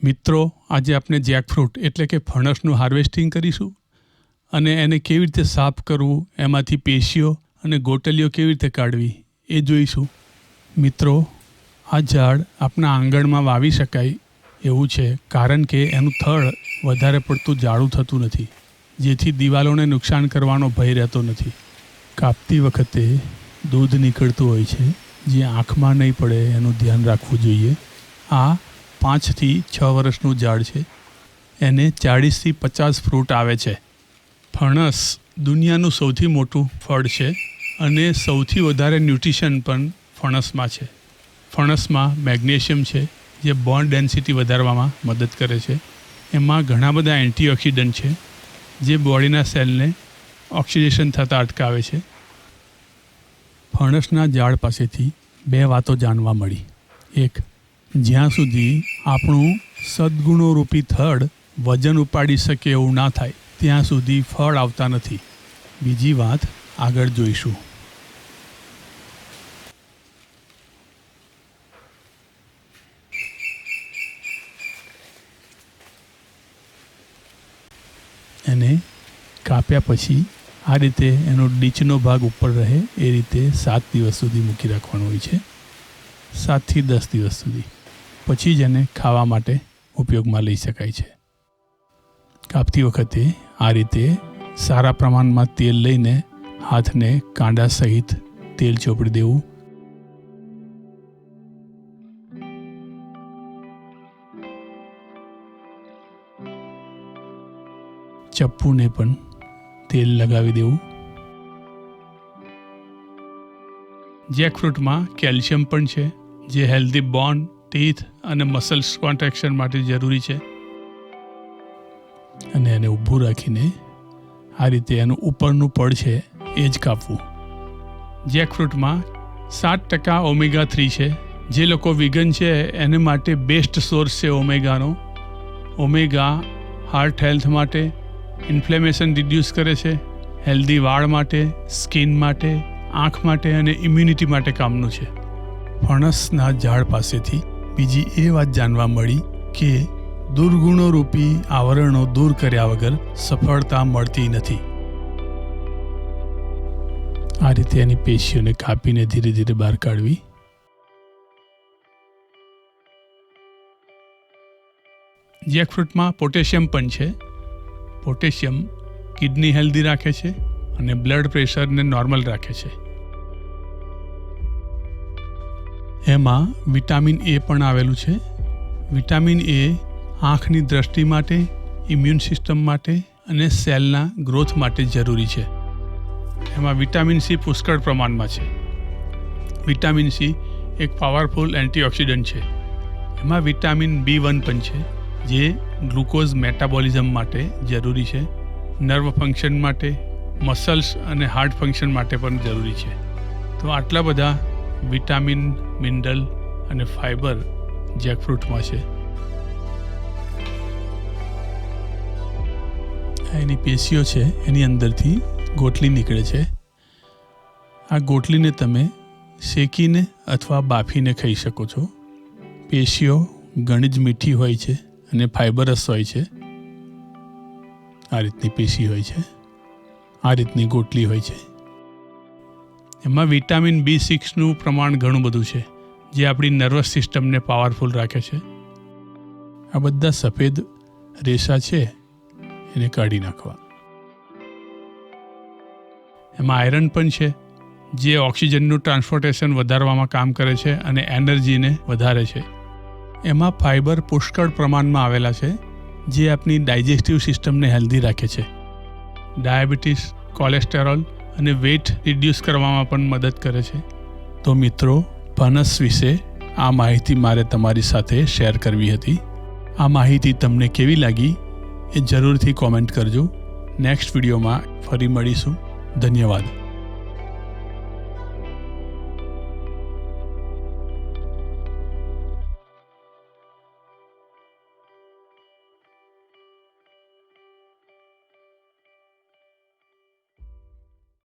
મિત્રો, આજે આપણે જેકફ્રૂટ એટલે કે ફણસનું હાર્વેસ્ટિંગ કરીશું અને એને કેવી રીતે સાફ કરવું, એમાંથી પેશીઓ અને ગોટલીઓ કેવી રીતે કાઢવી એ જોઈશું. મિત્રો, આ ઝાડ આપણા આંગણમાં વાવી શકાય એવું છે, કારણ કે એનું થડ વધારે પડતું જાડું થતું નથી, જેથી દિવાલોને નુકસાન કરવાનો ભય રહેતો નથી. કાપતી વખતે દૂધ નીકળતું હોય છે, જે આંખમાં નહીં પડે એનું ધ્યાન રાખવું જોઈએ. આ 5 થી 6 વર્ષનું ઝાડ છે. એને 40 થી 50 ફ્રૂટ આવે છે. ફણસ દુનિયાનું સૌથી મોટું ફળ છે અને સૌથી વધારે ન્યુટ્રિશન પણ ફણસમાં છે. ફણસમાં મેગ્નેશિયમ છે, જે બોન ડેન્સિટી વધારવામાં મદદ કરે છે. એમાં ઘણા બધા એન્ટીઓક્સિડન્ટ છે, જે બોડીના સેલને ઓક્સિડેશન થતાં અટકાવે છે. ફણસના ઝાડ પાસેથી 2 વાતો જાણવા મળી. એક, જ્યાં સુધી આપણું સદ્ગુણોરૂપી થડ વજન ઉપાડી શકે એવું ના થાય ત્યાં સુધી ફળ આવતા નથી. બીજી વાત આગળ જોઈશું. એને કાપ્યા પછી આ રીતે એનો ડીચનો ભાગ ઉપર રહે એ રીતે 7 દિવસ સુધી મૂકી રાખવાનો હોય છે. 7 થી 10 દિવસ સુધી. પછી જ એને ખાવા માટે ઉપયોગમાં લઈ શકાય છે. કાપતી વખતે આ રીતે સારા પ્રમાણમાં તેલ લઈને હાથને કાંડા સહિત તેલ ચોપડી દેવું. ચપ્પુને પણ તેલ લગાવી દેવું. જેકફ્રૂટમાં કેલ્શિયમ પણ છે, જે હેલ્ધી બોન, ટીથ અને મસલ્સ કોન્ટ્રેક્શન માટે જરૂરી છે. અને એને ઊભું રાખીને આ રીતે એનું ઉપરનું પડ છે એ જ કાપવું. જેકફ્રૂટમાં 7% ઓમેગા 3 છે. જે લોકો વિગન છે એને માટે બેસ્ટ સોર્સ છે ઓમેગાનો. ઓમેગા હાર્ટ હેલ્થ માટે, ઇન્ફ્લેમેશન રિડ્યુસ કરે છે, હેલ્ધી વાળ માટે, સ્કિન માટે, આંખ માટે અને ઇમ્યુનિટી માટે કામનું છે. ફણસના ઝાડ પાસેથી બીજી એ વાત જાણવા મળી કે દુર્ગુણોરૂપી આવરણો દૂર કર્યા વગર સફળતા મળતી નથી. આ રીતે એની પેશીઓને કાપીને ધીરે ધીરે બહાર કાઢવી. જેકફ્રૂટમાં પોટેશિયમ પણ છે. પોટેશિયમ કિડની હેલ્ધી રાખે છે અને બ્લડ પ્રેશરને નોર્મલ રાખે છે. એમાં વિટામિન એ પણ આવેલું છે. વિટામિન એ આંખની દ્રષ્ટિ માટે, ઇમ્યુન સિસ્ટમ માટે અને સેલના ગ્રોથ માટે જરૂરી છે. એમાં વિટામિન સી પુષ્કળ પ્રમાણમાં છે. વિટામિન સી એક પાવરફુલ એન્ટીઓક્સિડન્ટ છે. એમાં વિટામિન B1 પણ છે, જે ગ્લુકોઝ મેટાબોલિઝમ માટે જરૂરી છે. નર્વ ફંક્શન માટે, મસલ્સ અને હાર્ટ ફંક્શન માટે પણ જરૂરી છે. તો આટલા બધા વિટામિન, મિનરલ અને ફાઇબર જેકફ્રૂટમાં છે. એની પેશીઓ છે, એની અંદરથી ગોટલી નીકળે છે. આ ગોટલીને તમે શેકીને અથવા બાફીને ખાઈ શકો છો. પેશીઓ ઘણી જ મીઠી હોય છે અને ફાઇબરસ હોય છે. આ રીતની પેશી હોય છે, આ રીતની ગોટલી હોય છે. એમાં વિટામિન B6નું પ્રમાણ ઘણું બધું છે, જે આપણી નર્વસ સિસ્ટમને પાવરફુલ રાખે છે. આ બધા સફેદ રેસા છે, એને કાઢી નાખવા. એમાં આયરન પણ છે, જે ઓક્સિજનનું ટ્રાન્સપોર્ટેશન વધારવામાં કામ કરે છે અને એનર્જીને વધારે છે. એમાં ફાઇબર પુષ્કળ પ્રમાણમાં આવેલા છે, જે આપણી ડાયજેસ્ટિવ સિસ્ટમને હેલ્ધી રાખે છે. ડાયાબિટીસ, કોલેસ્ટેરોલ અને વેઇટ રિડ્યુસ કરવામાં પણ મદદ કરે છે. તો મિત્રો, ફણસ વિશે આ માહિતી મારે તમારી સાથે શેર કરવી હતી. આ માહિતી તમને કેવી લાગી એ જરૂરથી કોમેન્ટ કરજો. નેક્સ્ટ વિડીયોમાં ફરી મળીશું. ધન્યવાદ.